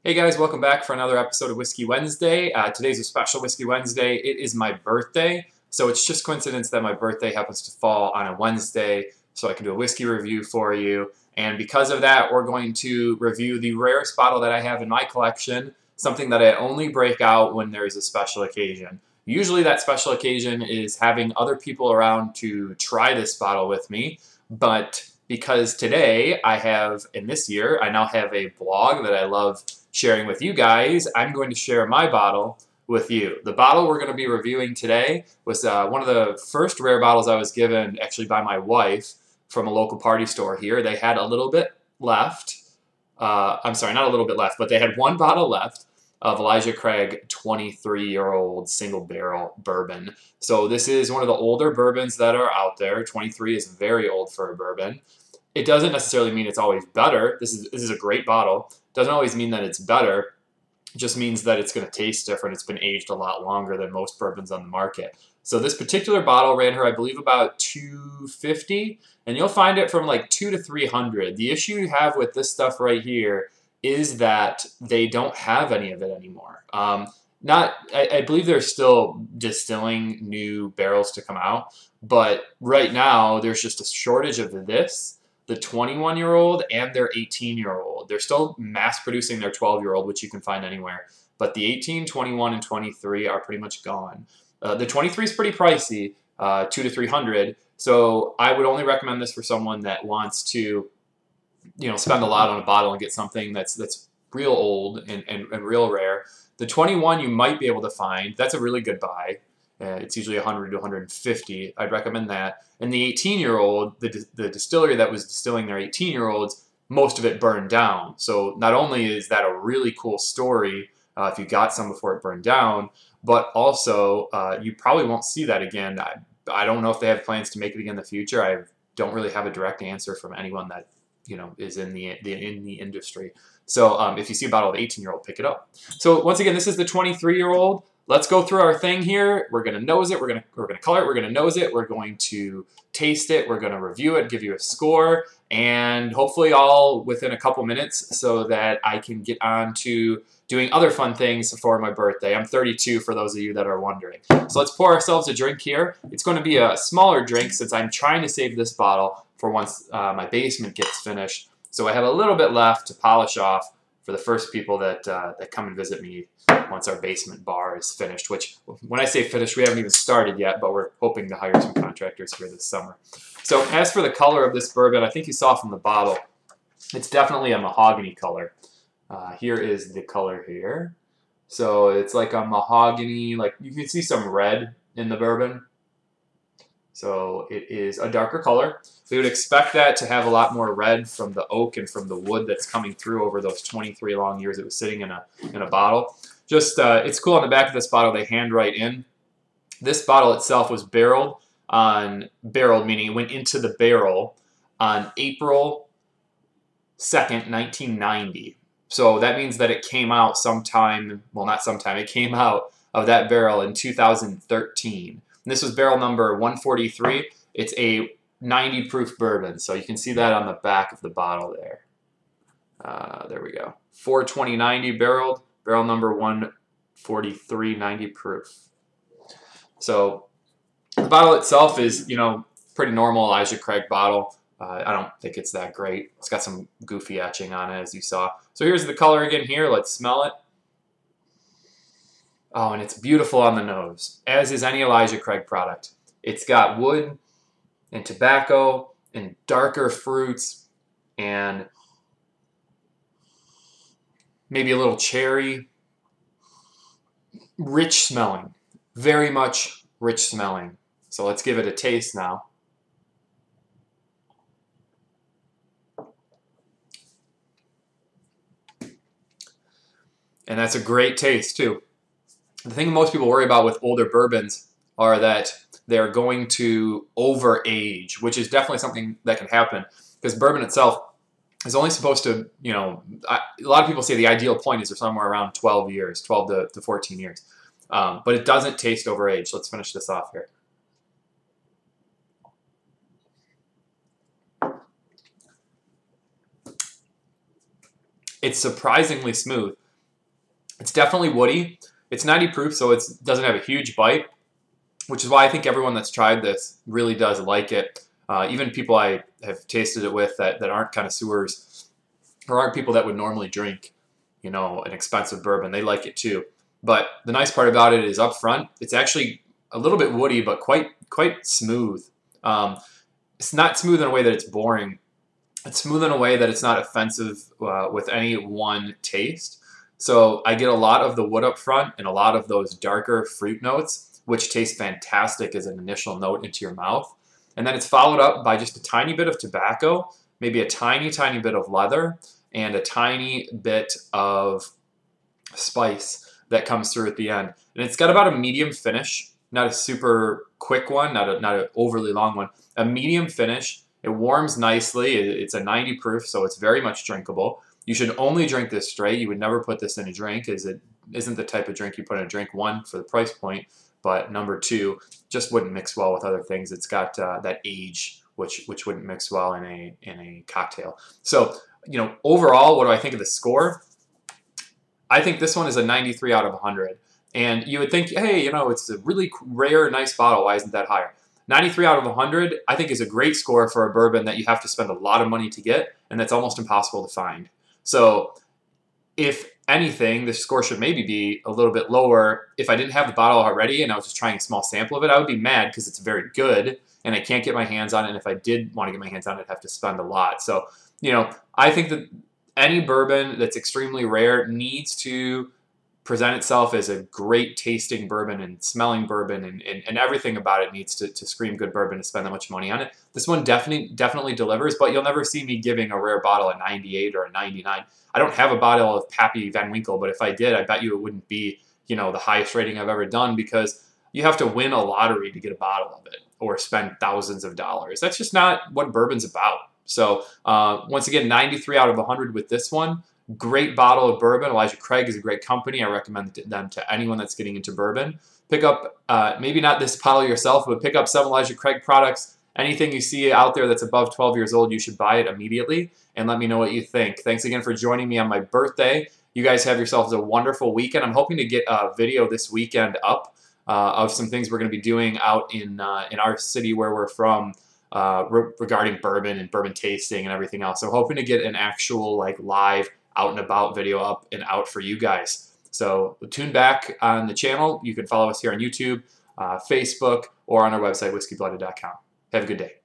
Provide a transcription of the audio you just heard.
Hey guys, welcome back for another episode of Whiskey Wednesday. Today's a special Whiskey Wednesday. It is my birthday, so it's just coincidence that my birthday happens to fall on a Wednesday, so I can do a whiskey review for you. And because of that, we're going to review the rarest bottle that I have in my collection, something that I only break out when there is a special occasion. Usually that special occasion is having other people around to try this bottle with me, but because today I have, in this year, I now have a blog that I love sharing with you guys, I'm going to share my bottle with you. The bottle we're going to be reviewing today was one of the first rare bottles I was given actually by my wife from a local party store here. They had a little bit left. I'm sorry, not a little bit left, but they had one bottle left of Elijah Craig 23-year-old single barrel bourbon. So this is one of the older bourbons that are out there. 23 is very old for a bourbon. It doesn't necessarily mean it's always better. This is a great bottle. Doesn't always mean that it's better. It just means that it's going to taste different. It's been aged a lot longer than most bourbons on the market. So this particular bottle ran her, I believe, about $250, and you'll find it from like $200 to $300. The issue you have with this stuff right here is that they don't have any of it anymore. I believe they're still distilling new barrels to come out, but right now there's just a shortage of this, the 21-year-old and their 18-year-old. They're still mass producing their 12-year-old, which you can find anywhere, but the 18, 21, and 23 are pretty much gone. The 23 is pretty pricey, $200 to $300, so I would only recommend this for someone that wants to, spend a lot on a bottle and get something that's real old and real rare. The 21 you might be able to find. That's a really good buy. It's usually $100 to $150. I'd recommend that. And the 18-year-old, the distillery that was distilling their 18-year-olds, most of it burned down. So not only is that a really cool story if you got some before it burned down, but also you probably won't see that again. I don't know if they have plans to make it again in the future. I don't really have a direct answer from anyone that is in the industry. So if you see a bottle of 18-year-old, pick it up. So once again, this is the 23-year-old. Let's go through our thing here. We're gonna nose it. We're gonna color it. We're gonna nose it. We're going to taste it. We're gonna review it, give you a score, and hopefully all within a couple minutes, so that I can get on to doing other fun things for my birthday. I'm 32, for those of you that are wondering. So let's pour ourselves a drink here. It's going to be a smaller drink since I'm trying to save this bottle for once my basement gets finished. So I have a little bit left to polish off for the first people that come and visit me once our basement bar is finished, which, when I say finished, we haven't even started yet, but we're hoping to hire some contractors here this summer. So as for the color of this bourbon, I think you saw from the bottle, it's definitely a mahogany color. Here is the color here. So it's like a mahogany, like you can see some red in the bourbon. So it is a darker color. We would expect that to have a lot more red from the oak and from the wood that's coming through over those 23 long years it was sitting in a bottle. Just it's cool on the back of this bottle, they handwrite in. This bottle itself was barreled meaning it went into the barrel on April 2nd, 1990. So that means that it came out sometime, well, not sometime, it came out of that barrel in 2013. And this was barrel number 143. It's a 90 proof bourbon, so you can see that on the back of the bottle there. There we go. 42090 barreled, barrel number 143, 90 proof. So the bottle itself is, pretty normal Elijah Craig bottle. I don't think it's that great. It's got some goofy etching on it, as you saw. So here's the color again here. Let's smell it. Oh, and it's beautiful on the nose, as is any Elijah Craig product. It's got wood and tobacco and darker fruits and maybe a little cherry. Rich smelling. Very much rich smelling. So let's give it a taste now. And that's a great taste too. The thing most people worry about with older bourbons are that they're going to overage, which is definitely something that can happen, because bourbon itself is only supposed to, a lot of people say the ideal point is somewhere around 12 years, 12 to 14 years. But it doesn't taste overaged. Let's finish this off here. It's surprisingly smooth. It's definitely woody. It's 90 proof, so it doesn't have a huge bite, which is why I think everyone that's tried this really does like it. Even people I have tasted it with that aren't connoisseurs or aren't people that would normally drink, you know, an expensive bourbon, they like it too. But the nice part about it is up front, it's actually a little bit woody, but quite smooth. It's not smooth in a way that it's boring. It's smooth in a way that it's not offensive with any one taste. So I get a lot of the wood up front and a lot of those darker fruit notes, which taste fantastic as an initial note into your mouth. And then it's followed up by just a tiny bit of tobacco, maybe a tiny bit of leather, and a tiny bit of spice that comes through at the end. And it's got about a medium finish, not a super quick one, not an overly long one, a medium finish. It warms nicely. It's a 90 proof, so it's very much drinkable. You should only drink this straight. You would never put this in a drink, as it isn't the type of drink you put in a drink, one, for the price point, but number two, just wouldn't mix well with other things. It's got that age, which wouldn't mix well in a cocktail. So, you know, overall, what do I think of the score? I think this one is a 93 out of 100. And you would think, hey, you know, it's a really rare, nice bottle. Why isn't that higher? 93 out of 100, I think, is a great score for a bourbon that you have to spend a lot of money to get, and that's almost impossible to find. So if anything, the score should maybe be a little bit lower. If I didn't have the bottle already and I was just trying a small sample of it, I would be mad because it's very good and I can't get my hands on it. And if I did want to get my hands on it, I'd have to spend a lot. So, you know, I think that any bourbon that's extremely rare needs to present itself as a great tasting bourbon and smelling bourbon, and everything about it needs to scream good bourbon to spend that much money on it. This one definitely delivers, but you'll never see me giving a rare bottle a 98 or a 99. I don't have a bottle of Pappy Van Winkle, but if I did, I bet you it wouldn't be, you know, the highest rating I've ever done, because you have to win a lottery to get a bottle of it or spend thousands of dollars. That's just not what bourbon's about. So once again, 93 out of 100 with this one. Great bottle of bourbon. Elijah Craig is a great company. I recommend them to anyone that's getting into bourbon. Pick up, maybe not this bottle yourself, but pick up some Elijah Craig products. Anything you see out there that's above 12 years old, you should buy it immediately, and let me know what you think. Thanks again for joining me on my birthday. You guys have yourselves a wonderful weekend. I'm hoping to get a video this weekend up of some things we're going to be doing out in our city where we're from regarding bourbon and bourbon tasting and everything else. So hoping to get an actual like live out and about video up and out for you guys. So tune back on the channel. You can follow us here on YouTube, Facebook, or on our website, whiskeyblended.com. Have a good day.